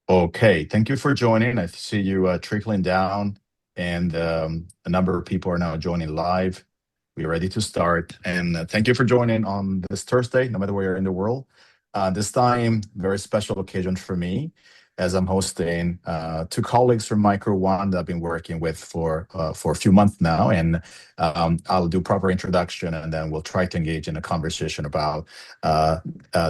Okay, thank you for joining. I see you trickling down, and a number of people are now joining live. We're ready to start, and thank you for joining on this Thursday, no matter where you're in the world. This time, very special occasion for me, as I'm hosting two colleagues from Micro One that I've been working with for a few months now, and I'll do proper introduction, and then we'll try to engage in a conversation about uh,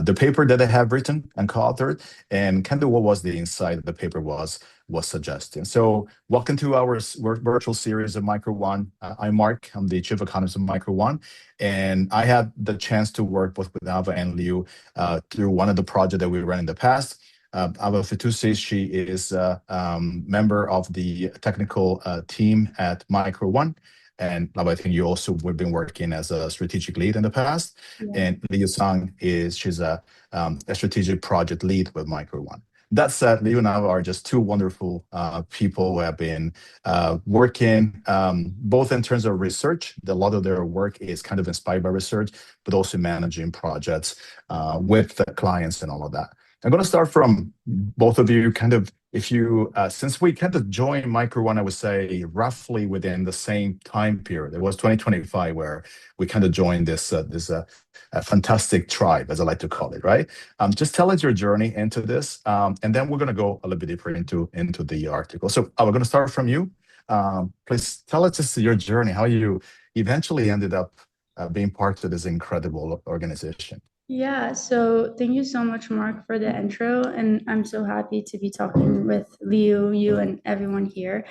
the paper that I have written and co-authored and kind of what was the insight the paper was suggesting. So welcome to our virtual series of Micro One. I'm Mark. I'm the chief economist of Micro One, and I had the chance to work both with Ava and Liu through one of the projects that we ran in the past. Ava Fitoussy, she is a member of the technical team at Micro One. And I think you also have been working as a strategic lead in the past. Yeah. And Liu Zhang she's a strategic project lead with Micro One. That said, Liu and I are just two wonderful people who have been working both in terms of research. A lot of their work is kind of inspired by research, but also managing projects with the clients and all of that. I'm going to start from both of you, kind of, if you, since we kind of joined Micro One, I would say roughly within the same time period. It was 2025 where we kind of joined this a fantastic tribe, as I like to call it, right? Just tell us your journey into this, and then we're going to go a little bit deeper into the article. So we're going to start from you. Please tell us just your journey, how you eventually ended up being part of this incredible organization. Yeah, so thank you so much, Mark, for the intro. And I'm so happy to be talking with Liu, you, and everyone here.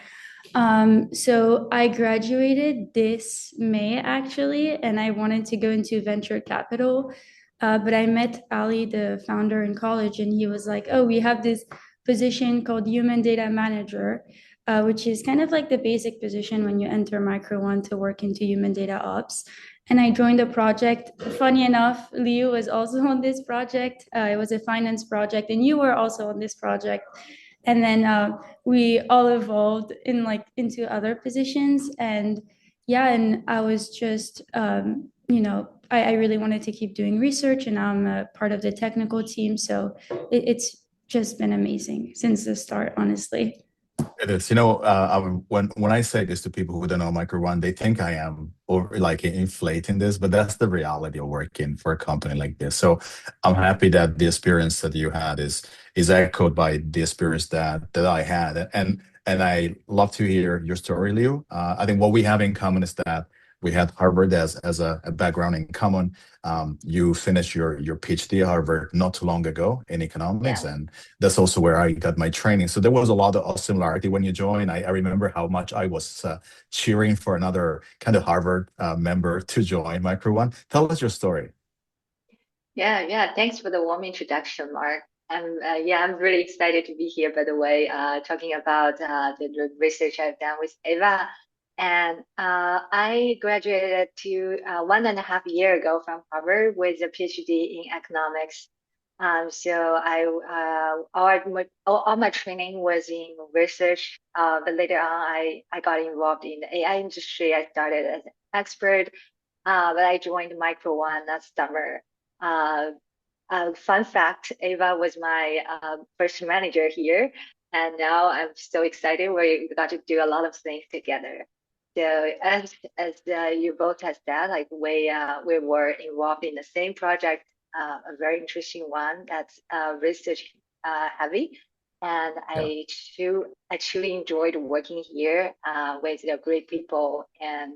So I graduated this May actually, and I wanted to go into venture capital. But I met Ali, the founder, in college, and he was like, "Oh, we have this position called human data manager, which is kind of like the basic position when you enter Micro One to work into human data ops." And I joined the project. Funny enough, Liu was also on this project. It was a finance project, and you were also on this project. And then we all evolved in like into other positions. And yeah, and I was just I really wanted to keep doing research, and I'm a part of the technical team. So it's just been amazing since the start, honestly. It is. When I say this to people who don't know Micro One, they think I am over like inflating this, but that's the reality of working for a company like this. So I'm happy that the experience that you had is echoed by the experience that I had, and I love to hear your story, Liu. I think what we have in common is that we had Harvard as a background in common. You finished your PhD at Harvard not too long ago in economics, Yeah. and that's also where I got my training. So there was a lot of similarity when you joined. I remember how much I was cheering for another kind of Harvard member to join Micro One. Tell us your story. Yeah. Thanks for the warm introduction, Mark. I'm really excited to be here, by the way, talking about the research I've done with Eva. And I graduated 1.5 years ago from Harvard with a PhD in economics. So all my training was in research, but later on I got involved in the AI industry. I started as an expert, but I joined Micro One last summer. Uh, Fun fact, Ava was my first manager here, and now I'm so excited. We got to do a lot of things together. So as you both have said, like we were involved in the same project, a very interesting one that's research heavy, and Yeah, I truly enjoyed working here with the great people, and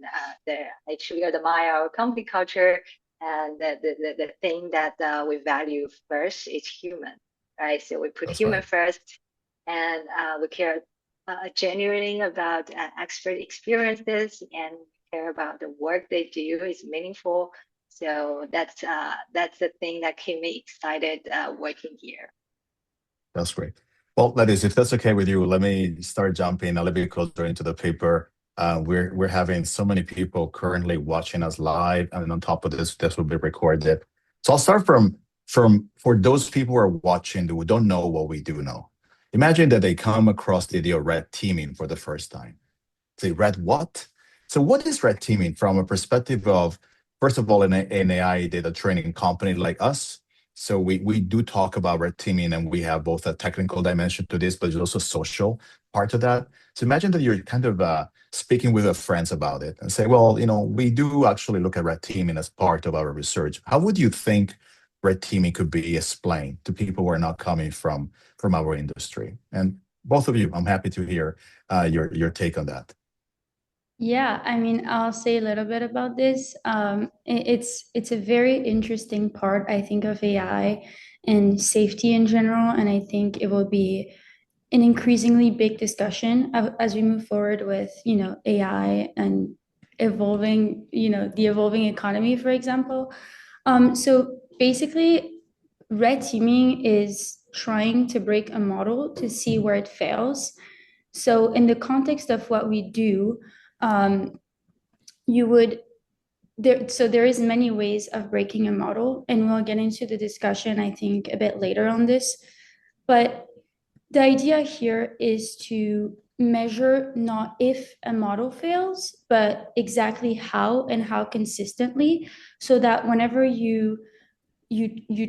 I truly admire our company culture, and the thing that we value first is human, right? So we put that's human right. first, and we care genuinely about expert experiences, and care about the work they do is meaningful. So that's the thing that kept me excited working here. That's great. Well, that is, if that's okay with you, let me start jumping a little bit closer into the paper. We're having so many people currently watching us live, and on top of this, this will be recorded. So I'll start from for those people who are watching who don't know what we do know. Imagine that they come across the idea of red teaming for the first time. Say, red what? So what is red teaming from a perspective of, first of all, an AI data training company like us? So we do talk about red teaming, and we have both a technical dimension to this, but there's also social part to that. So imagine that you're kind of speaking with your friends about it and say, well, we do actually look at red teaming as part of our research. How would you think red teaming could be explained to people who are not coming from our industry? And both of you, I'm happy to hear your take on that. Yeah, I mean, I'll say a little bit about this. It's a very interesting part, I think, of AI and safety in general, and I think it will be an increasingly big discussion as we move forward with, AI and evolving, the evolving economy, for example. So basically, red teaming is trying to break a model to see where it fails. So in the context of what we do, um, you would there is many ways of breaking a model, and we'll get into the discussion, I think, a bit later on this. But the idea here is to measure not if a model fails, but exactly how and how consistently, so that whenever you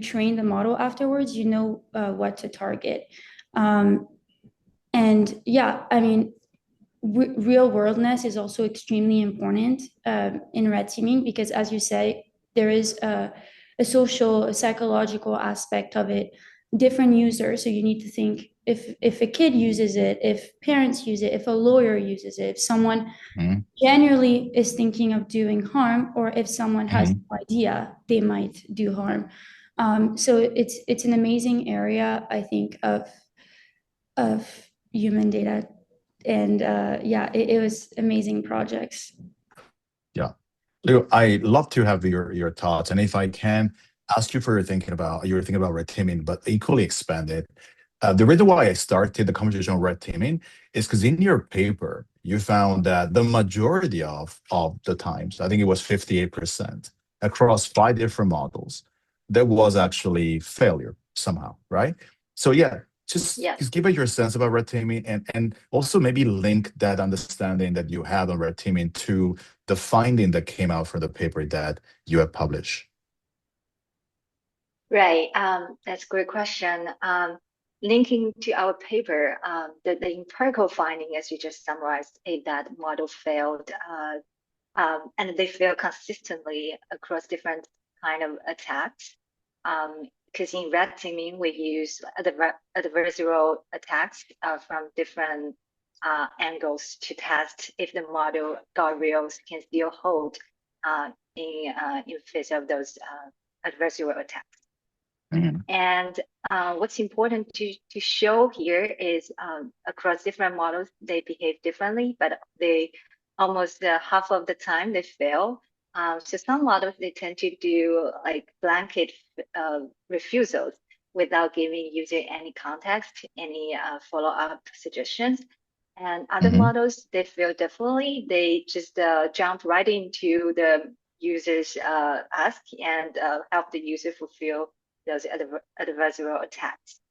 train the model afterwards, you know what to target. Um, and yeah, I mean, real worldness is also extremely important in red teaming, because as you say, there is a social, a psychological aspect of it. Different users, so you need to think, if a kid uses it, if parents use it, if a lawyer uses it, if someone Mhm, genuinely is thinking of doing harm, or if someone has mhm. no idea they might do harm. So it's an amazing area, I think, of human data. And yeah, it was amazing projects. Yeah. Leo, I love to have your thoughts, and if I can ask you for your thinking about red teaming, but equally expand it. The reason why I started the conversation on red teaming is because in your paper you found that the majority of the times, I think it was 58% across 5 different models, there was actually failure somehow, right? So yeah, Yes. just give us your sense about red teaming, and also maybe link that understanding that you have on red teaming to the finding that came out from the paper that you have published. Right. That's a great question. Linking to our paper, the empirical finding, as you just summarized, is that model failed, and they fail consistently across different kind of attacks. Because in red teaming, we use adversarial attacks from different angles to test if the model guardrails can still hold in face of those adversarial attacks. Mhm, And what's important to show here is across different models, they behave differently, but they almost half of the time they fail. So some models, they tend to do like blanket refusals without giving user any context, any follow-up suggestions. And other mhm, models, they fail differently. They just jump right into the user's ask and help the user fulfill those adversarial attacks.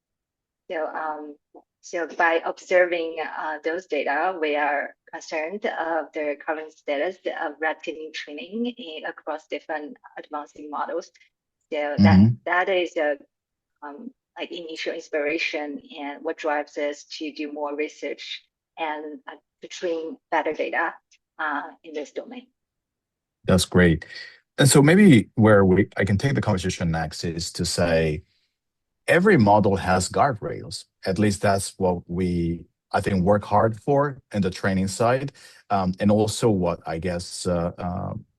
So by observing those data, we are concerned of the current status of red teaming training across different advancing models. So mhm. that is a like initial inspiration and what drives us to do more research and to train better data in this domain. That's great. And so maybe where I can take the conversation next is to say every model has guardrails. At least that's what we, I think, work hard for in the training side, and also what I guess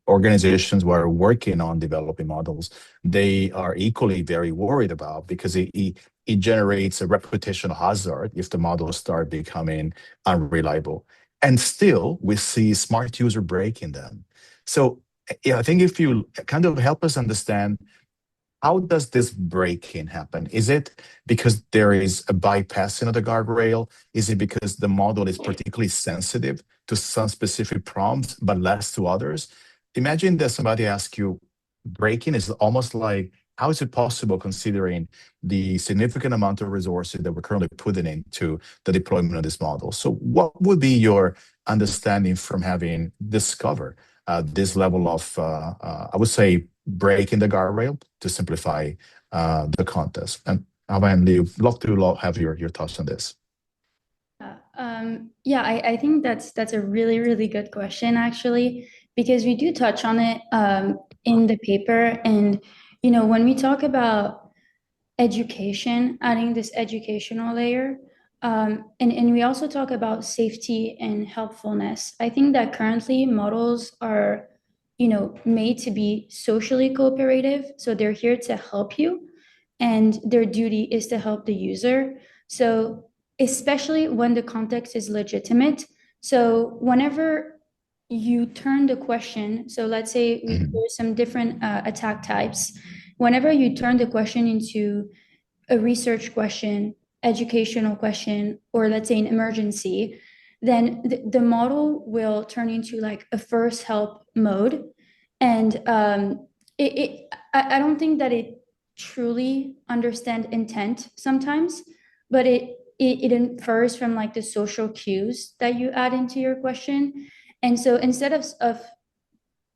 organizations who are working on developing models, they are equally very worried about, because it generates a reputational hazard if the models start becoming unreliable. And still, we see smart user breaking them. So yeah, I think if you kind of help us understand, how does this break-in happen? Is it because there is a bypassing of the guardrail? Is it because the model is particularly sensitive to some specific prompts, but less to others? Imagine that somebody asks you, break-in is almost like, how is it possible considering the significant amount of resources that we're currently putting into the deployment of this model? So what would be your understanding from having discovered this level of, I would say, breaking the guardrail to simplify the contest. And Avan, love to have your thoughts on this. Yeah, I think that's a really, really good question, actually, because we do touch on it in the paper. And, when we talk about education, adding this educational layer, and we also talk about safety and helpfulness. I think that currently models are, made to be socially cooperative. So they're here to help you, and their duty is to help the user. So especially when the context is legitimate. So whenever you turn the question, so let's say there's some different attack types. Whenever you turn the question into a research question, educational question, or let's say an emergency, then the model will turn into like a first help mode. And I don't think that it truly understand intent sometimes, but it infers from like the social cues that you add into your question. And so instead of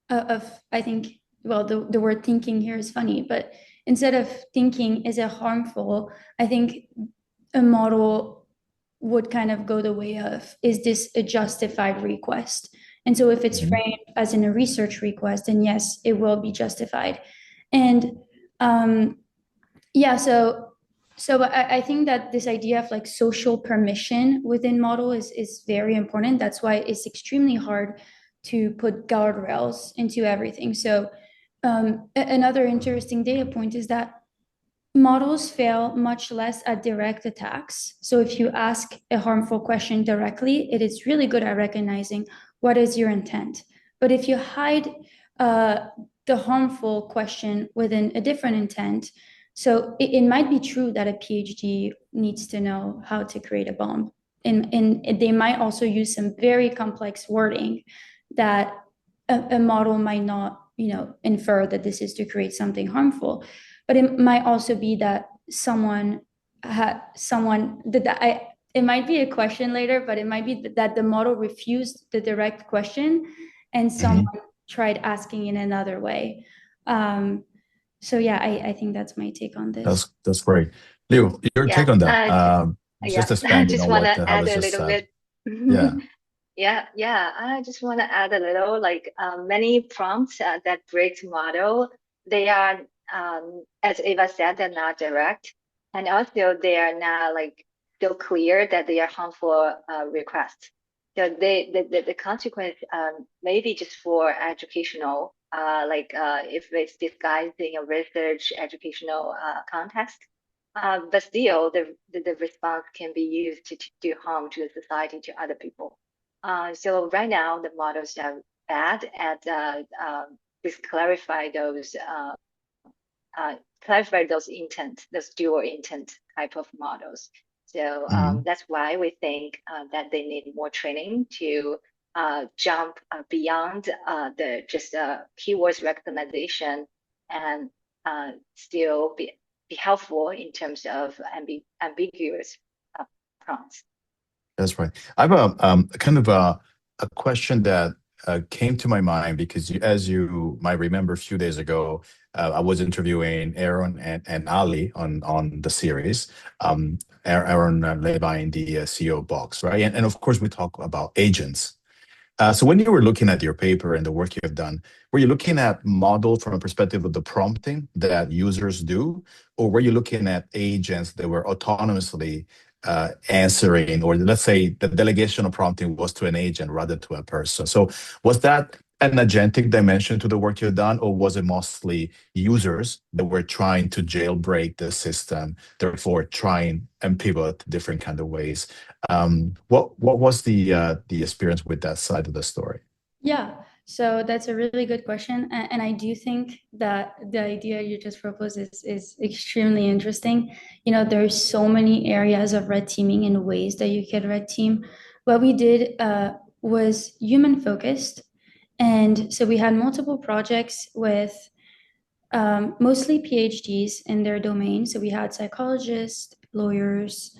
I think, well, the word thinking here is funny, but instead of thinking, is it harmful? I think a model would kind of go the way of, is this a justified request? And so if it's framed as in a research request, then yes, it will be justified. And yeah, so I think that this idea of like social permission within model is very important. That's why it's extremely hard to put guardrails into everything. So another interesting data point is that models fail much less at direct attacks. So if you ask a harmful question directly, it is really good at recognizing what is your intent. But if you hide the harmful question within a different intent, so it might be true that a PhD needs to know how to create a bomb. And they might also use some very complex wording that a model might not, infer that this is to create something harmful. But it might also be that it might be a question later, but it might be that the model refused the direct question and someone tried asking in another way. So yeah, I think that's my take on this. That's great. Liu, your take on that. Just I expanding just on want what to add Howard a just little said. bit. Yeah. Yeah. I just want to add a little, like many prompts that break model, they are, as Eva said, they're not direct, and also they are not like so clear that they are harmful requests. So the consequence may be just for educational, if it's disguised in a research educational context. But still, the response can be used to do harm to the society, to other people. So right now, the models are bad at just clarify those intent, those dual intent type of models. So that's why we think that they need more training to jump beyond the just keywords recognition and still be helpful in terms of ambiguous prompts. That's right. I have a kind of a question that came to my mind because as you might remember, a few days ago, I was interviewing Aaron and Ali on the series. Aaron Levi in the CEO box, right? And of course, we talk about agents. So when you were looking at your paper and the work you have done, were you looking at model from a perspective of the prompting that users do, or were you looking at agents that were autonomously answering, or let's say the delegation of prompting was to an agent rather to a person? So was that an agentic dimension to the work you've done, or was it mostly users that were trying to jailbreak the system, therefore trying and pivot different kind of ways? What was the experience with that side of the story? Yeah, so that's a really good question. And I do think that the idea you just proposed is extremely interesting. There's so many areas of red teaming and ways that you can red team. What we did was human focused. And so we had multiple projects with mostly PhDs in their domain. So we had psychologists, lawyers,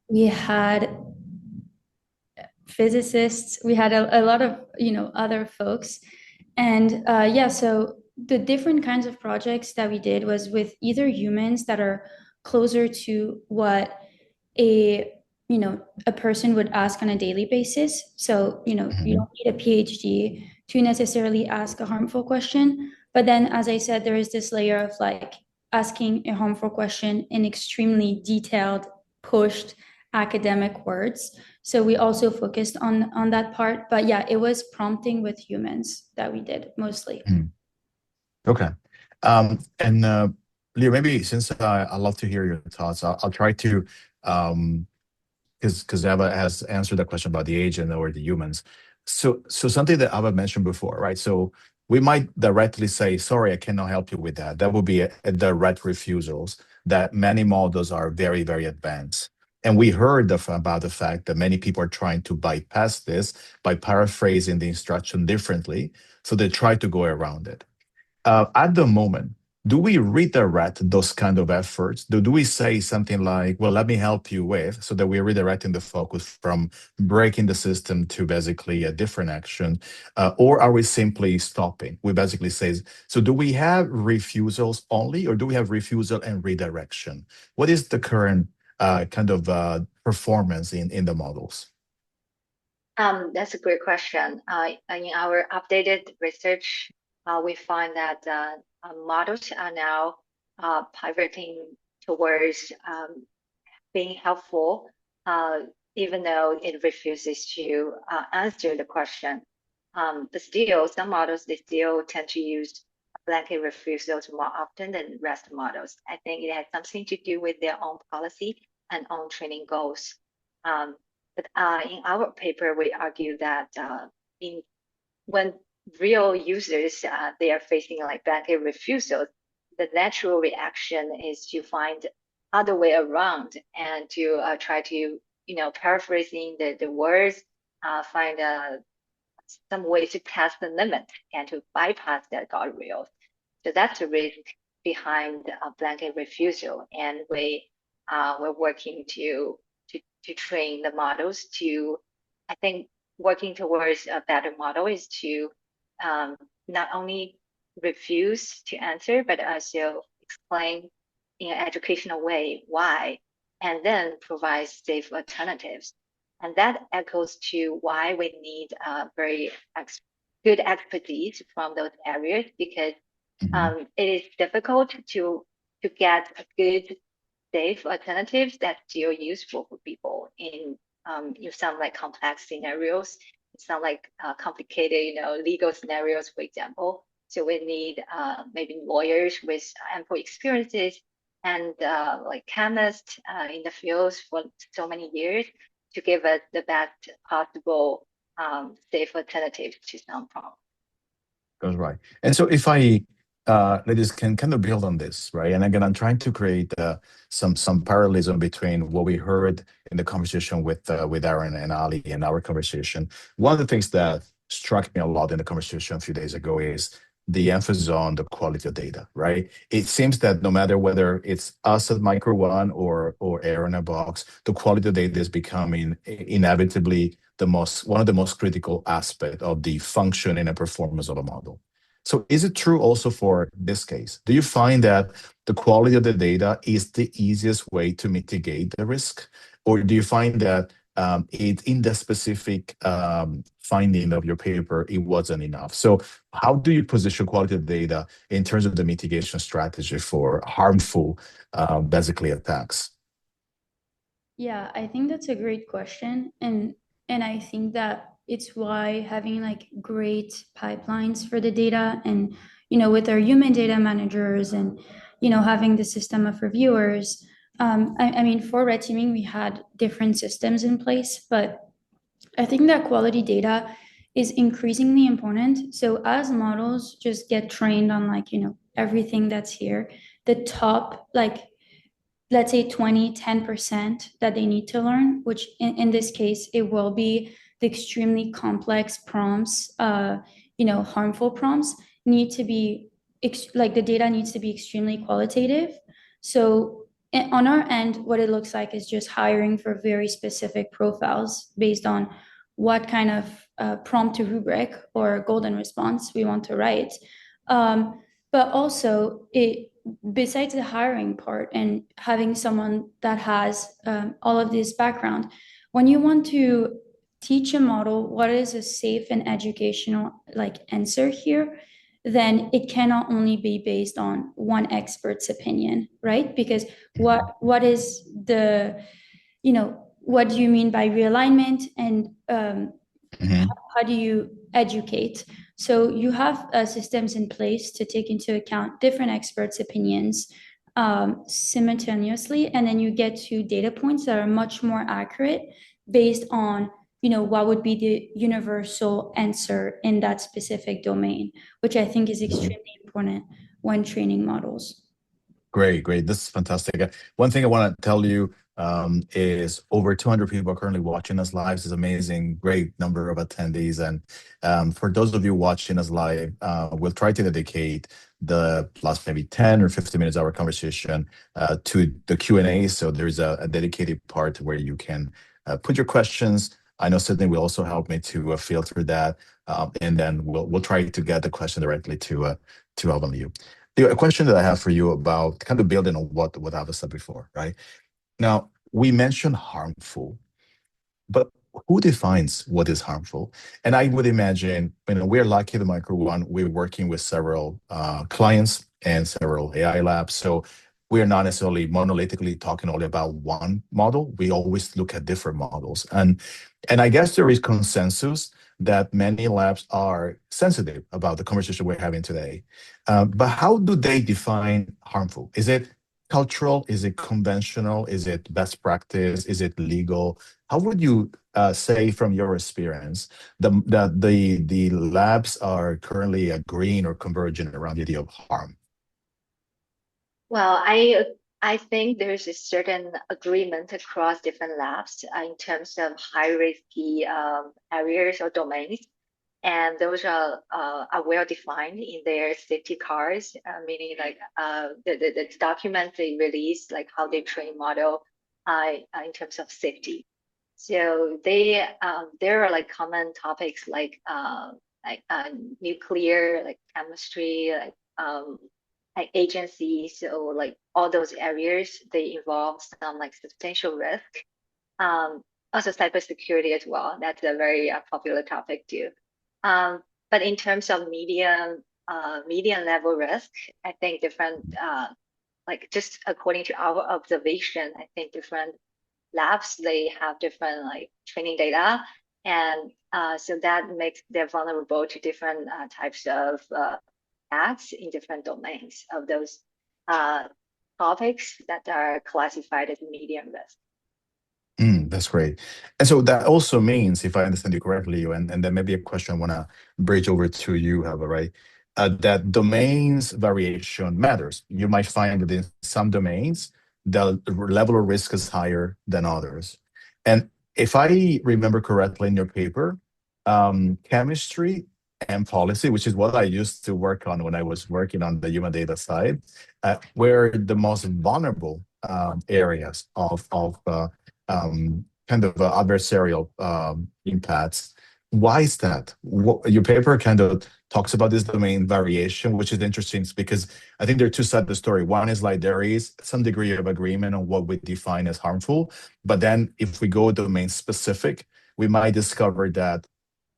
we had physicists, we had a lot of other folks. And yeah, so the different kinds of projects that we did was with either humans that are closer to what a a person would ask on a daily basis. So, you Mhm. don't need a PhD to necessarily ask a harmful question. But then, as I said, there is this layer of like asking a harmful question in extremely detailed, pushed academic words. So we also focused on that part. But yeah, it was prompting with humans that we did mostly. Mhm. Okay. And Leo, maybe since I love to hear your thoughts, I'll try to, because Eva has answered the question about the agent or the humans. So something that Eva mentioned before, right? So we might directly say, sorry, I cannot help you with that. That would be a direct refusals that many models are very, very advanced. And we heard about the fact that many people are trying to bypass this by paraphrasing the instruction differently. So they try to go around it. At the moment, do we redirect those kind of efforts? Do we say something like, well, let me help you with, so that we're redirecting the focus from breaking the system to basically a different action? Or are we simply stopping? We basically say, so do we have refusals only, or do we have refusal and redirection? What is the current kind of performance in the models? That's a great question. In our updated research, we find that models are now pivoting towards being helpful, even though it refuses to answer the question. But still, some models, they still tend to use blanket refusals more often than rest models. I think it has something to do with their own policy and own training goals. Um, but in our paper, we argue that in when real users they are facing like blanket refusals, the natural reaction is to find other way around and to try to paraphrasing the words, find some way to test the limit and to bypass that guardrails. So that's the risk behind a blanket refusal, and we're working to train the models to, I think, working towards a better model is to um, not only refuse to answer, but also explain in an educational way why, and then provide safe alternatives. And that echoes to why we need very good expertise from those areas, because Mhm. it is difficult to get a good safe alternatives that's still useful for people in some like complex scenarios, some like complicated legal scenarios, for example. So we need maybe lawyers with ample experiences and like chemists in the fields for so many years to give us the best possible safe alternatives to some problems. That's right. And so if I, ladies, can kind of build on this, right? And again, I'm trying to create some parallelism between what we heard in the conversation with Aaron and Ali in our conversation. One of the things that struck me a lot in the conversation a few days ago is the emphasis on the quality of data, right? It seems that no matter whether it's us at Micro One or Aaron at Box, the quality of data is becoming inevitably one of the most critical aspect of the function and the performance of a model. So is it true also for this case? Do you find that the quality of the data is the easiest way to mitigate the risk? Or do you find that in the specific finding of your paper, it wasn't enough? So how do you position quality of data in terms of the mitigation strategy for harmful, basically, attacks? Yeah, I think that's a great question. And I think that it's why having like great pipelines for the data and with our human data managers and having the system of reviewers. I mean, for red teaming, we had different systems in place, but I think that quality data is increasingly important. So as models just get trained on like, everything that's here, the top like let's say 10% that they need to learn, which in this case, it will be the extremely complex prompts, harmful prompts need to be, like the data needs to be extremely qualitative. So on our end, what it looks like is just hiring for very specific profiles based on what kind of prompt to rubric or golden response we want to write. But also, besides the hiring part and having someone that has all of this background, when you want to teach a model what is a safe and educational like answer here, then it cannot only be based on one expert's opinion, right? Because what is the, what do you mean by realignment, and how do you educate? So you have systems in place to take into account different experts' opinions simultaneously, and then you get to data points that are much more accurate based on what would be the universal answer in that specific domain, which I think is extremely important when training models. Great, great. This is fantastic. One thing I want to tell you is over 200 people are currently watching us live. This is amazing, great number of attendees. And for those of you watching us live, we'll try to dedicate the last maybe 10 or 15 minutes of our conversation to the Q&A. So there's a dedicated part where you can put your questions. I know Sydney will also help me to filter that. And then we'll try to get the question directly to all of you. The question that I have for you about kind of building on what I've said before, right? Now, we mentioned harmful, but who defines what is harmful? And I would imagine, we're lucky at Micro One, we're working with several clients and several AI labs. So we're not necessarily monolithically talking only about one model. We always look at different models. And I guess there is consensus that many labs are sensitive about the conversation we're having today. But how do they define harmful? Is it cultural? Is it conventional? Is it best practice? Is it legal? How would you say from your experience that the labs are currently agreeing or converging around the idea of harm? Well, I think there's a certain agreement across different labs in terms of high risky areas or domains, and those are well defined in their safety cards, meaning like the documents they release, like how they train model in terms of safety. So there are like common topics like nuclear, like chemistry, like agencies, or like all those areas, they involve some like substantial risk. Also cybersecurity as well. That's a very popular topic too. But in terms of medium level risk, I think different like just according to our observation, I think different labs, they have different like training data, and so that makes them vulnerable to different types of attacks in different domains of those topics that are classified as medium risk. That's great. And so that also means, if I understand you correctly, and then maybe a question I want to bridge over to you, Hava, right? That domains variation matters. You might find that in some domains, the level of risk is higher than others. And if I remember correctly in your paper, chemistry and policy, which is what I used to work on when I was working on the human data side, were the most vulnerable areas of kind of adversarial impacts. Why is that? Your paper kind of talks about this domain variation, which is interesting because I think there are two sides of the story. One is like there is some degree of agreement on what we define as harmful, but then if we go domain specific, we might discover that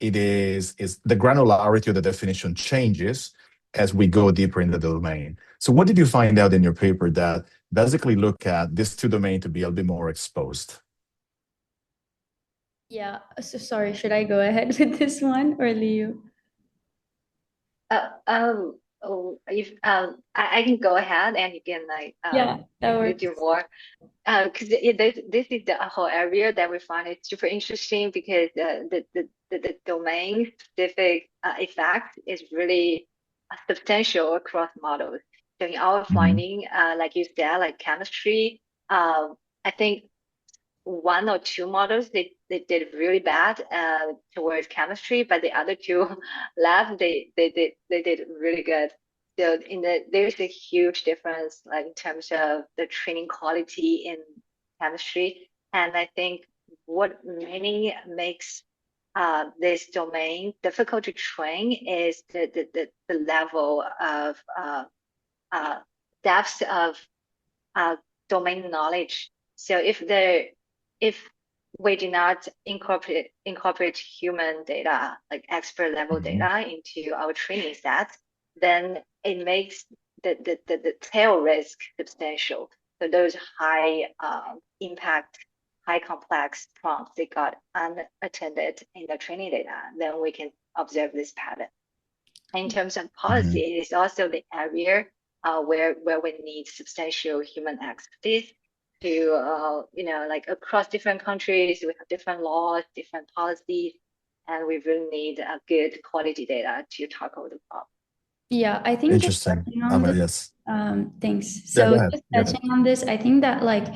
it is the granularity of the definition changes as we go deeper in the domain. So what did you find out in your paper that basically look at these two domains to be a little bit more exposed? Yeah, so sorry, should I go ahead with this one or Liu? If I can go ahead and you can like Yeah, that works. do more. Because this is the whole area that we find it super interesting because the domain specific effect is really substantial across models. So in our finding, like you said, like chemistry, I think one or two models they did really bad towards chemistry, but the other two labs they did really good. So there's a huge difference like in terms of the training quality in chemistry, and I think what mainly makes this domain difficult to train is the level of depth of domain knowledge. So if we do not incorporate human data, like expert level data, into our training set, then it makes the tail risk substantial. So those high impact, high complex prompts, they got unattended in the training data, then we can observe this pattern. In terms of policy, it is also the area where we need substantial human expertise to, like across different countries, we have different laws, different policies, and we really need a good quality data to tackle the problem. Yeah, I think just Interesting. touching on this, Yes. thanks. Yeah, go So ahead. just Go ahead. touching on this, I think that like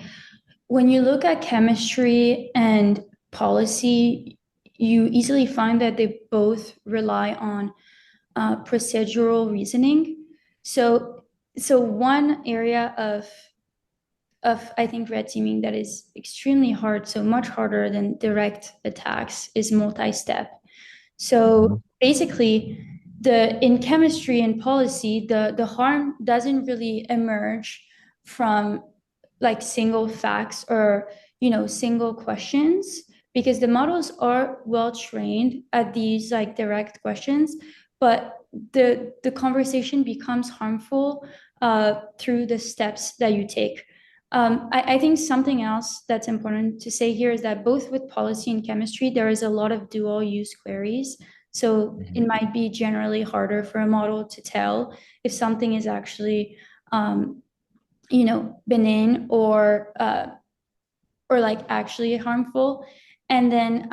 when you look at chemistry and policy, you easily find that they both rely on procedural reasoning. So one area of I think red teaming that is extremely hard, so much harder than direct attacks, is multi-step. So basically, in chemistry and policy, the harm doesn't really emerge from like single facts or single questions, because the models are well trained at these like direct questions, but the conversation becomes harmful through the steps that you take. I think something else that's important to say here is that both with policy and chemistry, there is a lot of dual use queries. So it might be generally harder for a model to tell if something is actually, benign or like actually harmful. And then,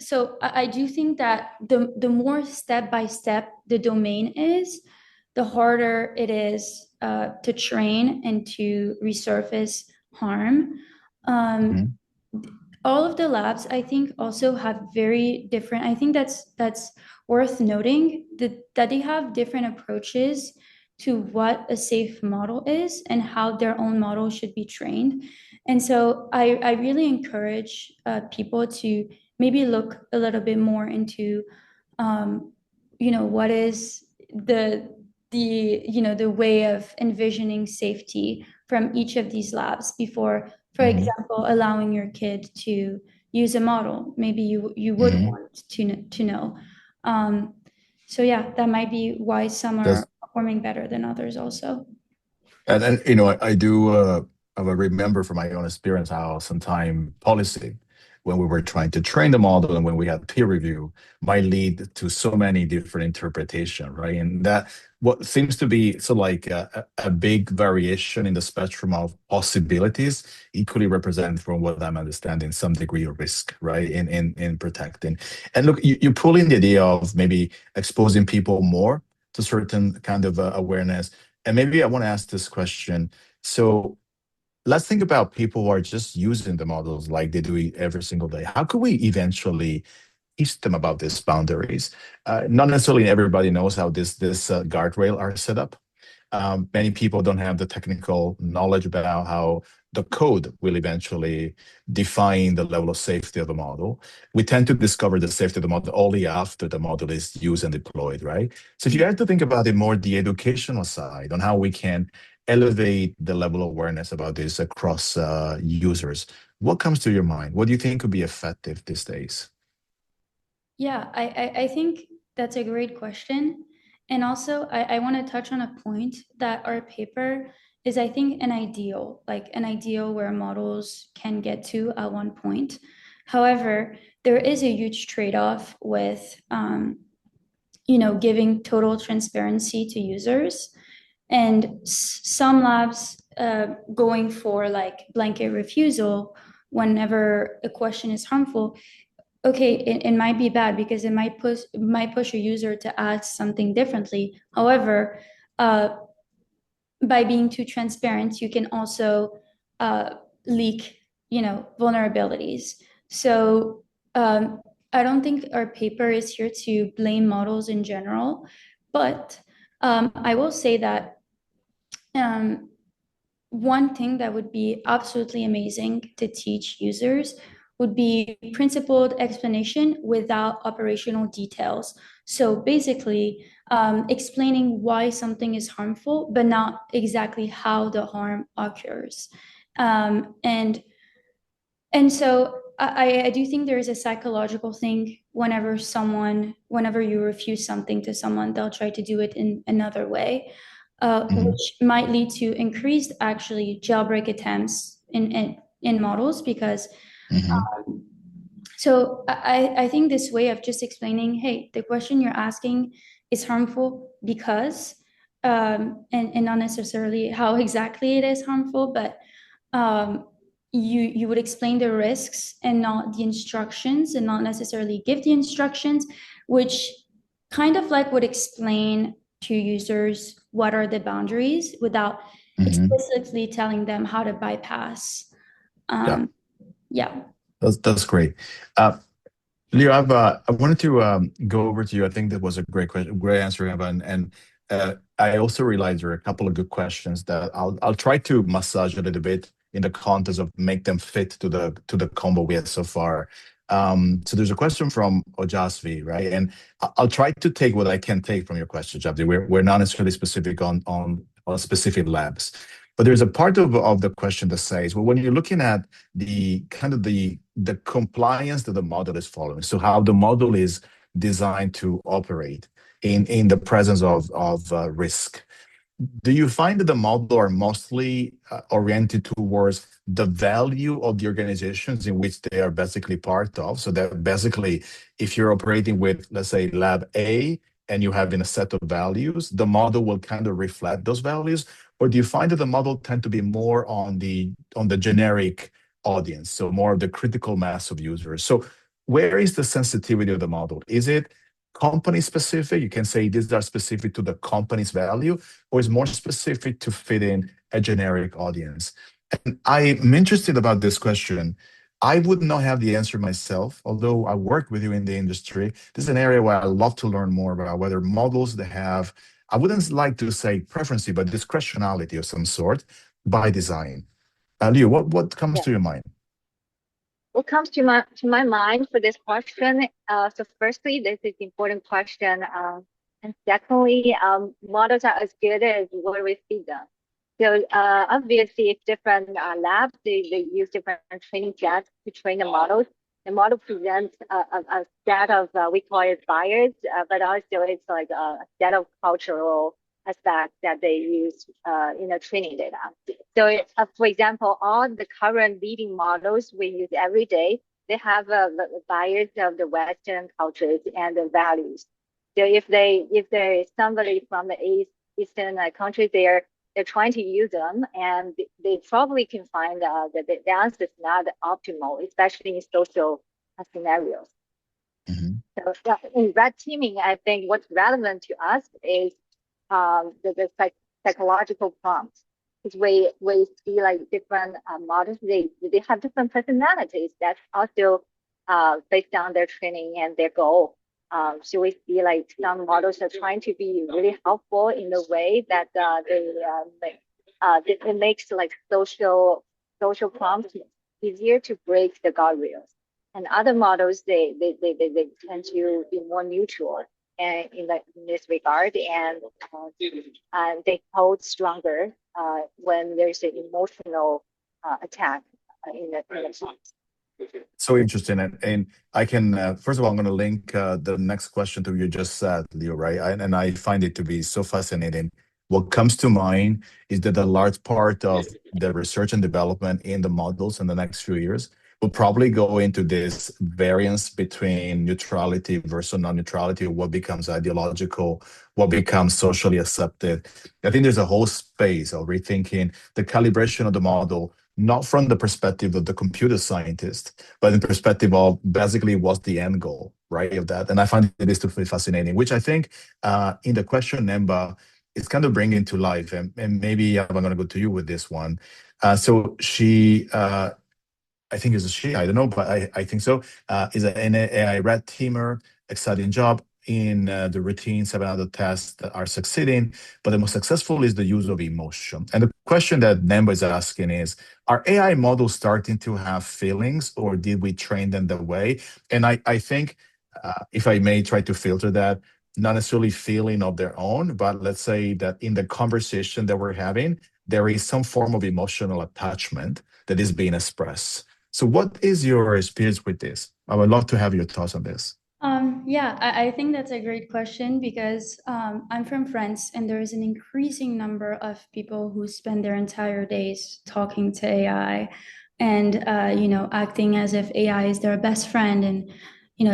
so I do think that the more step by step the domain is, the harder it is to train and to resurface harm. All of the labs, I think, also have very different, I think that's worth noting, that they have different approaches to what a safe model is and how their own model should be trained. And so I really encourage people to maybe look a little bit more into what is the way of envisioning safety from each of these labs before, for example, allowing your kid to use a model. Maybe you would want to know. So yeah, that might be why some are performing better than others also. And I do I remember from my own experience how sometime policy, when we were trying to train the model and when we had peer review, might lead to so many different interpretation, right? And that what seems to be so like a big variation in the spectrum of possibilities equally represent, from what I'm understanding, some degree of risk, right? In protecting. And look, you pull in the idea of maybe exposing people more to certain kind of awareness. And maybe I want to ask this question. So let's think about people who are just using the models like they do every single day. How could we eventually teach them about these boundaries? Not necessarily everybody knows how this guardrail are set up. Many people don't have the technical knowledge about how the code will eventually define the level of safety of the model. We tend to discover the safety of the model only after the model is used and deployed, right? So if you have to think about it more the educational side on how we can elevate the level of awareness about this across users, what comes to your mind? What do you think could be effective these days? Yeah, I think that's a great question. And also, I want to touch on a point that our paper is, I think, an ideal where models can get to at one point. However, there is a huge trade-off with, giving total transparency to users. And some labs going for like blanket refusal whenever a question is harmful. Okay, it might be bad because it might push a user to ask something differently. However, by being too transparent, you can also leak, vulnerabilities. So I don't think our paper is here to blame models in general, but I will say that one thing that would be absolutely amazing to teach users would be principled explanation without operational details. So basically, explaining why something is harmful, but not exactly how the harm occurs. And so I do think there is a psychological thing whenever you refuse something to someone, they'll try to do it in another way, which might lead to increased actually jailbreak attempts in models because so I think this way of just explaining, hey, the question you're asking is harmful because, and not necessarily how exactly it is harmful, but you would explain the risks and not the instructions, and not necessarily give the instructions, which kind of like would explain to users what are the boundaries without explicitly telling them how to bypass. Yeah, Yeah. that's great. Leo, I wanted to go over to you. I think that was a great question, great answer, Evan. And I also realized there are a couple of good questions that I'll try to massage a little bit in the context of make them fit to the combo we had so far. So there's a question from Ojasvi, right? And I'll try to take what I can take from your question, Ojasvi. We're not necessarily specific on specific labs, but there's a part of the question that says, well, when you're looking at the kind of the compliance that the model is following, so how the model is designed to operate in the presence of risk, do you find that the model are mostly oriented towards the value of the organizations in which they are basically part of? So that basically, if you're operating with, let's say, lab A, and you have in a set of values, the model will kind of reflect those values? Or do you find that the model tend to be more on the generic audience, so more of the critical mass of users? So where is the sensitivity of the model? Is it company specific? You can say these are specific to the company's value, or is more specific to fit in a generic audience? And I'm interested about this question. I would not have the answer myself, although I work with you in the industry. This is an area where I love to learn more about whether models that have, I wouldn't like to say preference, but discretionality of some sort by design. Liu, what comes Yeah. to your mind? What comes to my mind for this question? So firstly, this is important question, and secondly, models are as good as what we feed them. So obviously, if different labs they use different training sets to train the models. The model presents a set of we call it bias, but also it's like a set of cultural aspects that they use in the training data. So, for example, all the current leading models we use every day, they have a bias of the Western cultures and the values. So if there is somebody from the Eastern countries, they're trying to use them, and they probably can find that the answer is not optimal, especially in social scenarios. So in red teaming, I think what's relevant to us is the psychological prompts. Because we see like different models, they have different personalities. That's also based on their training and their goal. So we see like some models are trying to be really helpful in the way that it makes like social prompts easier to break the guardrails. And other models, they tend to be more neutral and in this regard, and they hold stronger when there's an emotional attack in the prompt. So interesting. And I can, first of all, I'm going to link the next question to you just said, Leo, right? And I find it to be so fascinating. What comes to mind is that a large part of the research and development in the models in the next few years will probably go into this variance between neutrality versus non-neutrality, what becomes ideological, what becomes socially accepted. I think there's a whole space of rethinking the calibration of the model, not from the perspective of the computer scientist, but in perspective of basically what's the end goal, right, of that. And I find this to be fascinating, which I think in the question, Nemba, it's kind of bringing to life. And maybe I'm going to go to you with this one. So she, I think it's a she, I don't know, but I think so, is an AI red teamer, exciting job. in the routine, 7 out of tests that are succeeding, but the most successful is the use of emotion. And the question that Nemba is asking is, are AI models starting to have feelings, or did we train them that way? And I think, if I may try to filter that, not necessarily feeling of their own, but let's say that in the conversation that we're having, there is some form of emotional attachment that is being expressed. So what is your experience with this? I would love to have your thoughts on this. Yeah, I think that's a great question because I'm from France and there is an increasing number of people who spend their entire days talking to AI and acting as if AI is their best friend and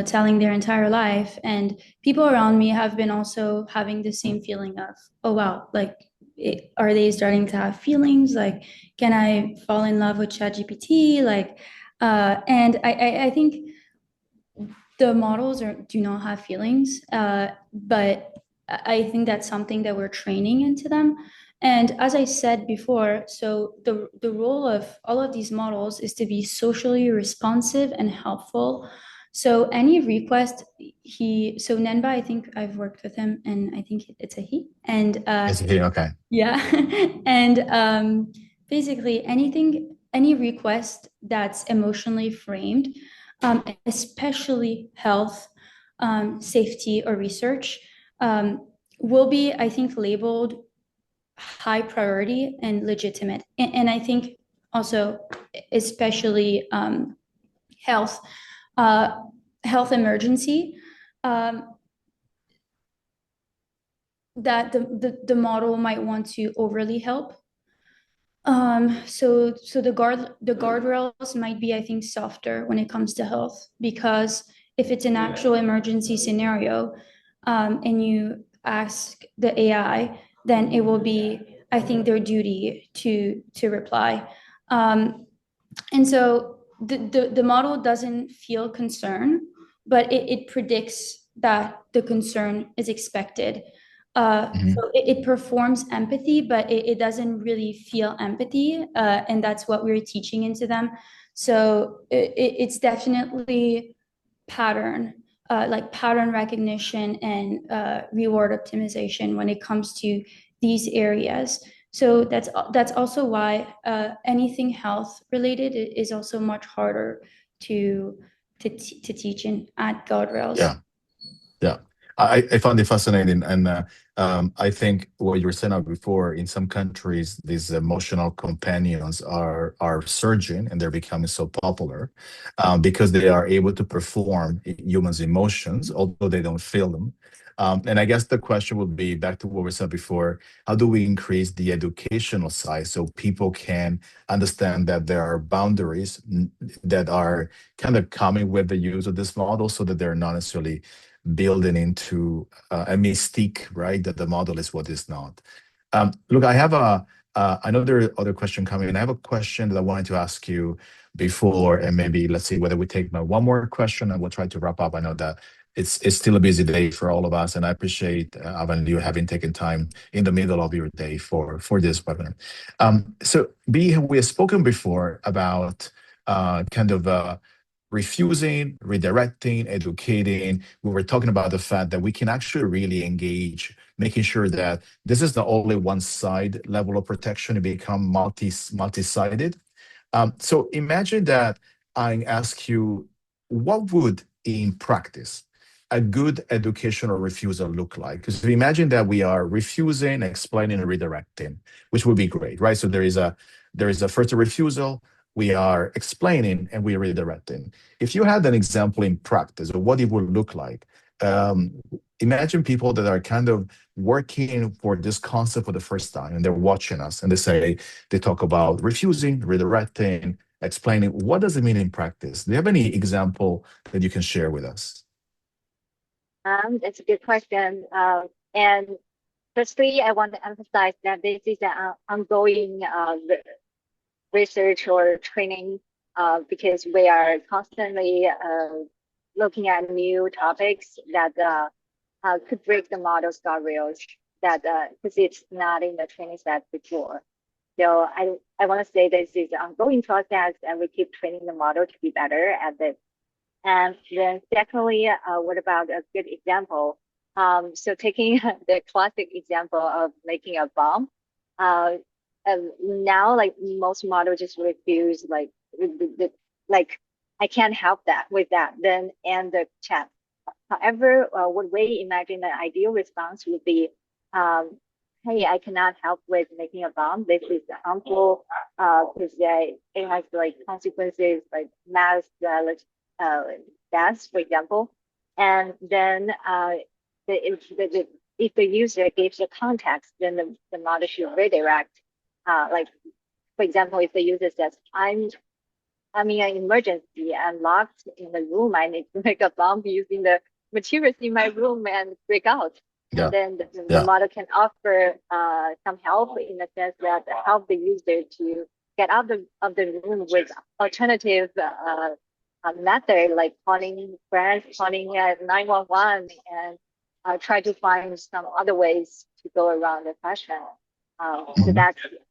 telling their entire life. And people around me have been also having the same feeling of, oh wow, like are they starting to have feelings? Like, can I fall in love with ChatGPT? Like, and I think the models do not have feelings, but I think that's something that we're training into them. And as I said before, so the role of all of these models is to be socially responsive and helpful. So any request so Nenba, I think I've worked with him, and I think it's a he. And It's okay. Okay. yeah, and basically any request that's emotionally framed, especially health, safety, or research, will be, I think, labeled high priority and legitimate. And I think also, especially health, health emergency, that the model might want to overly help. So the guardrails might be, I think, softer when it comes to health, because if it's an actual emergency scenario, and you ask the AI, then it will be, I think, their duty to reply. And so the model doesn't feel concern, but it predicts that the concern is expected. So it performs empathy, but it doesn't really feel empathy, and that's what we're teaching into them. So it's definitely pattern, like pattern recognition and reward optimization when it comes to these areas. So that's also why anything health related is also much harder to teach and add guardrails. Yeah. Yeah, I found it fascinating, and I think what you were saying before. In some countries, these emotional companions are surging, and they're becoming so popular because they are able to perform humans' emotions, although they don't feel them. And I guess the question would be back to what we said before: how do we increase the educational side so people can understand that there are boundaries that are kind of coming with the use of this model, so that they're not necessarily building into a mystique, right? That the model is what is not. Look, I have another other question coming in. I have a question that I wanted to ask you before, and maybe let's see whether we take one more question and we'll try to wrap up. I know that it's still a busy day for all of us, and I appreciate Avan, you having taken time in the middle of your day for this webinar. So we have spoken before about kind of refusing, redirecting, educating. We were talking about the fact that we can actually really engage, making sure that this is not only one side level of protection, it become multi-sided. So imagine that I ask you, what would in practice a good educational refusal look like? Because imagine that we are refusing, explaining, and redirecting, which would be great, right? So there is a first refusal, we are explaining, and we are redirecting. If you had an example in practice of what it would look like, imagine people that are kind of working for this concept for the first time, and they're watching us, and they talk about refusing, redirecting, explaining. What does it mean in practice? Do you have any example that you can share with us? That's a good question. And firstly, I want to emphasize that this is an ongoing research or training, because we are constantly looking at new topics that could break the model's guardrails, that because it's not in the training set before. So I want to say this is an ongoing process, and we keep training the model to be better at this. And then secondly, what about a good example? So taking the classic example of making a bomb, uh, now like most models just refuse like I can't help that with that, then end the chat. However, what we imagine the ideal response would be, um, hey, I cannot help with making a bomb. This is harmful because it has like consequences like mass deaths, for example. And then if the user gives the context, then the model should redirect. Like, for example, if the user says, I'm in an emergency. I'm locked in the room. I need to make a bomb using the materials in my room and break out. Yeah. And then the Yeah. model can offer some help in the sense that help the user to get out of the room with alternative method like calling friends, calling 911, and try to find some other ways to go around the question. So Mhm.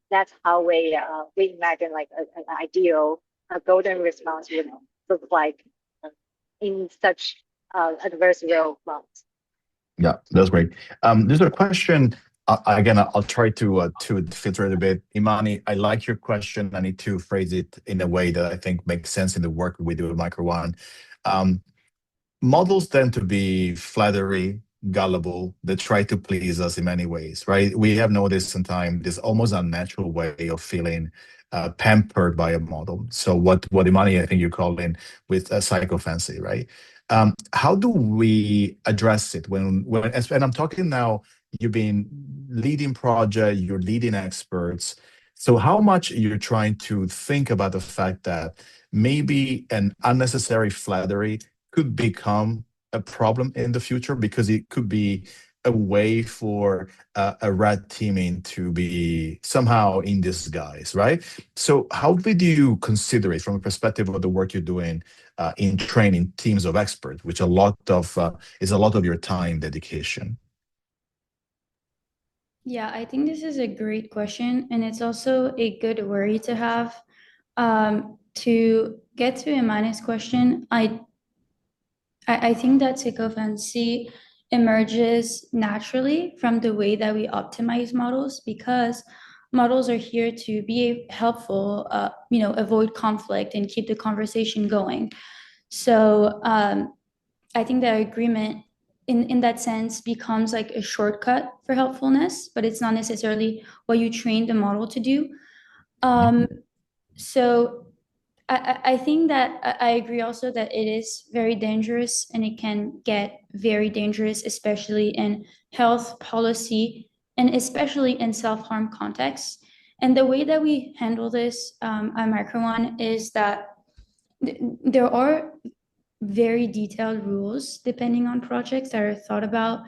that's how we imagine like an ideal a golden response would look like in such adverse real prompts. Yeah, that's great. There's a question. Again, I'll try to filter it a bit. Imani, I like your question. I need to phrase it in a way that I think makes sense in the work we do at Micro One. Um, Models tend to be flattery, gullible. They try to please us in many ways, right? We have noticed in time this almost unnatural way of feeling pampered by a model. So what Imani, I think you called in with a psychophancy, right? How do we address it and I'm talking now, you've been leading project, you're leading experts. So how much you're trying to think about the fact that maybe an unnecessary flattery could become a problem in the future because it could be a way for a red teaming to be somehow in disguise, right? So how did you consider it from a perspective of the work you're doing in training teams of experts, which a lot of is a lot of your time dedication? Yeah, I think this is a great question, and it's also a good worry to have. To get to Imani's question, I think that sycophancy emerges naturally from the way that we optimize models because models are here to be helpful, avoid conflict and keep the conversation going. So I think that agreement in that sense becomes like a shortcut for helpfulness, but it's not necessarily what you train the model to do. Um, so I think that I agree also that it is very dangerous and it can get very dangerous, especially in health policy and especially in self-harm contexts. And the way that we handle this at Micro One is that there are very detailed rules depending on projects that are thought about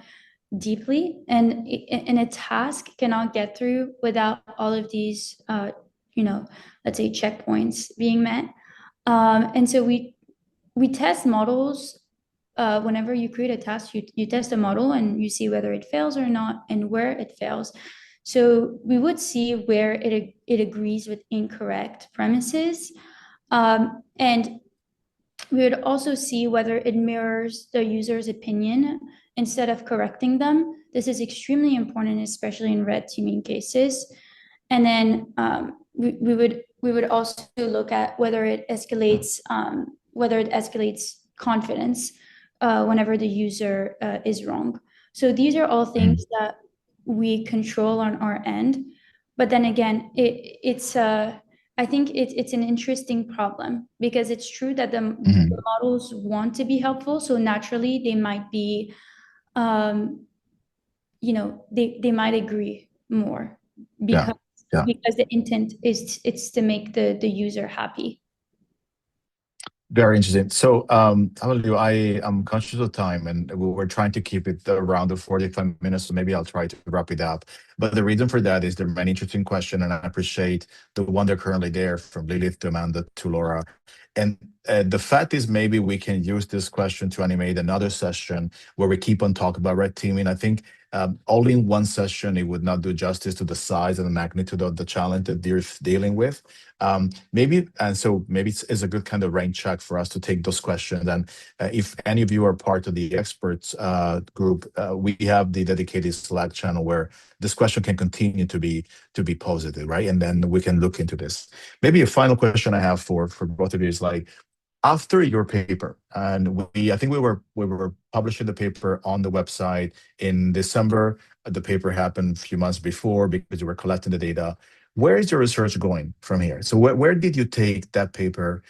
deeply, and a task cannot get through without all of these, let's say checkpoints being met. And so we test models. Whenever you create a task, you test a model and you see whether it fails or not and where it fails. So we would see where it agrees with incorrect premises, and we would also see whether it mirrors the user's opinion instead of correcting them. This is extremely important, especially in red teaming cases. And then we would also look at whether it escalates confidence whenever the user is wrong. So these are all things that we control on our end. But then again, it's I think it's an interesting problem because it's true that the models want to be helpful, so naturally they might be, they might agree more Yeah, because yeah. the intent is it's to make the user happy. Very interesting. So, Amalio, I am conscious of time and we're trying to keep it around the 45 minutes, so maybe I'll try to wrap it up. But the reason for that is there are many interesting questions, and I appreciate the one that are currently there from Lilith to Amanda to Laura. And the fact is, maybe we can use this question to animate another session where we keep on talking about red teaming. I think all in one session, it would not do justice to the size and the magnitude of the challenge that they're dealing with. Maybe it's a good kind of rain check for us to take those questions. And if any of you are part of the experts group, we have the dedicated Slack channel where this question can continue to be positive, right? And then we can look into this. Maybe a final question I have for both of you is like, after your paper, and I think we were publishing the paper on the website in December. The paper happened a few months before because you were collecting the data. Where is your research going from here? So where did you take that paper,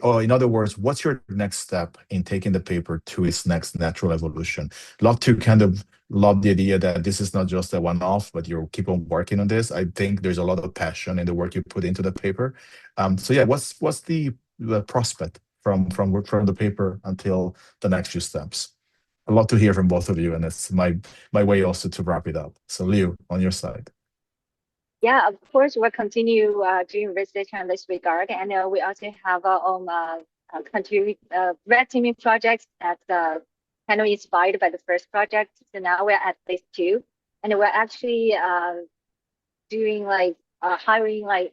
or in other words, what's your next step in taking the paper to its next natural evolution? Love the idea that this is not just a one-off, but you keep on working on this. I think there's a lot of passion in the work you put into the paper. So yeah, what's the prospect from the paper until the next few steps? I'd love to hear from both of you, and it's my way also to wrap it up. So Liu, on your side. Yeah, of course, we'll continue doing research on this regard, and we also have our own red teaming projects that kind of inspired by the first project. So now we're at phase 2, and we're actually doing hiring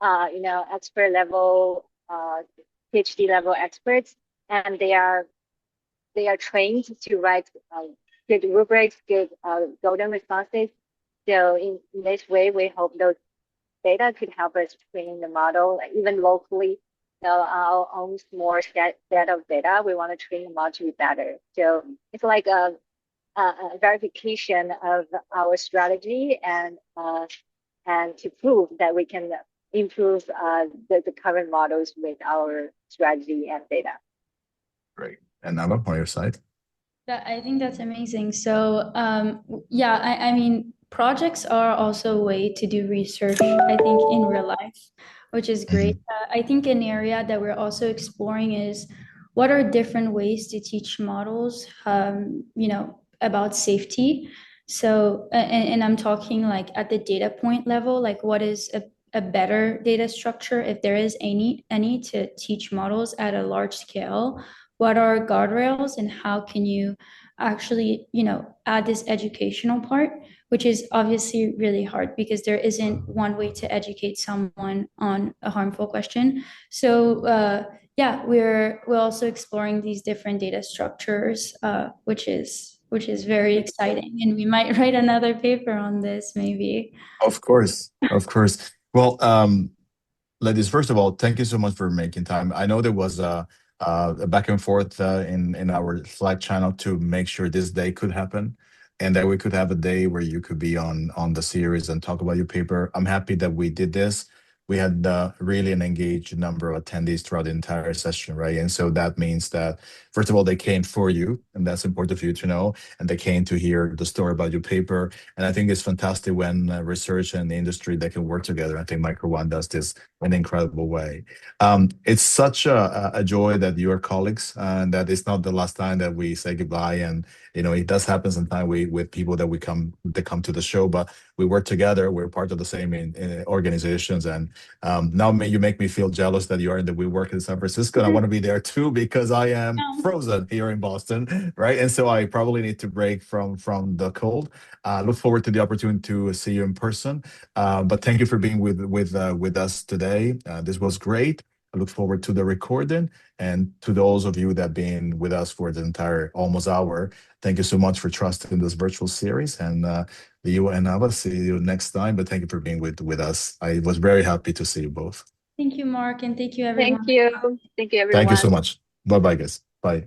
expert level, PhD level experts, and they are trained to write good rubrics, good golden responses. So in this way, we hope those data could help us train the model, even locally. Our own small set of data, we want to train the model to be better. So it's like a verification of our strategy and to prove that we can improve the current models with our strategy and data. Great. And Nava, on your side? I think that's amazing. So yeah, I mean, projects are also a way to do research, I think, in real life, which is great. I think an area that we're also exploring is what are different ways to teach models, about safety. So, and I'm talking like at the data point level, like what is a better data structure, if there is any to teach models at a large scale. What are guardrails, and how can you actually, add this educational part, which is obviously really hard because there isn't one way to educate someone on a harmful question. So yeah, we're also exploring these different data structures, which is very exciting, and we might write another paper on this maybe. Of course. Well, ladies, first of all, thank you so much for making time. I know there was a back and forth in our Slack channel to make sure this day could happen, and that we could have a day where you could be on the series and talk about your paper. I'm happy that we did this. We had really an engaged number of attendees throughout the entire session, right? And so that means that, first of all, they came for you, and that's important for you to know, and they came to hear the story about your paper. And I think it's fantastic when research and the industry, they can work together. I think Micro One does this in an incredible way. It's such a joy that your colleagues, and that it's not the last time that we say goodbye. And it does happen sometimes with people that come to the show, but we work together. We're part of the same organizations, and now you make me feel jealous that we work in San Francisco. And I want to be there too, because I am frozen here in Boston, right? And so I probably need to break from the cold. Look forward to the opportunity to see you in person. But thank you for being with us today. This was great. I look forward to the recording, and to those of you that have been with us for the entire almost hour, thank you so much for trusting this virtual series. And Leo and Ava, see you next time. But thank you for being with us. I was very happy to see you both. Thank you, Mark, and thank you, everyone. Thank you, everyone. Thank you so much. Bye-bye, guys. Bye.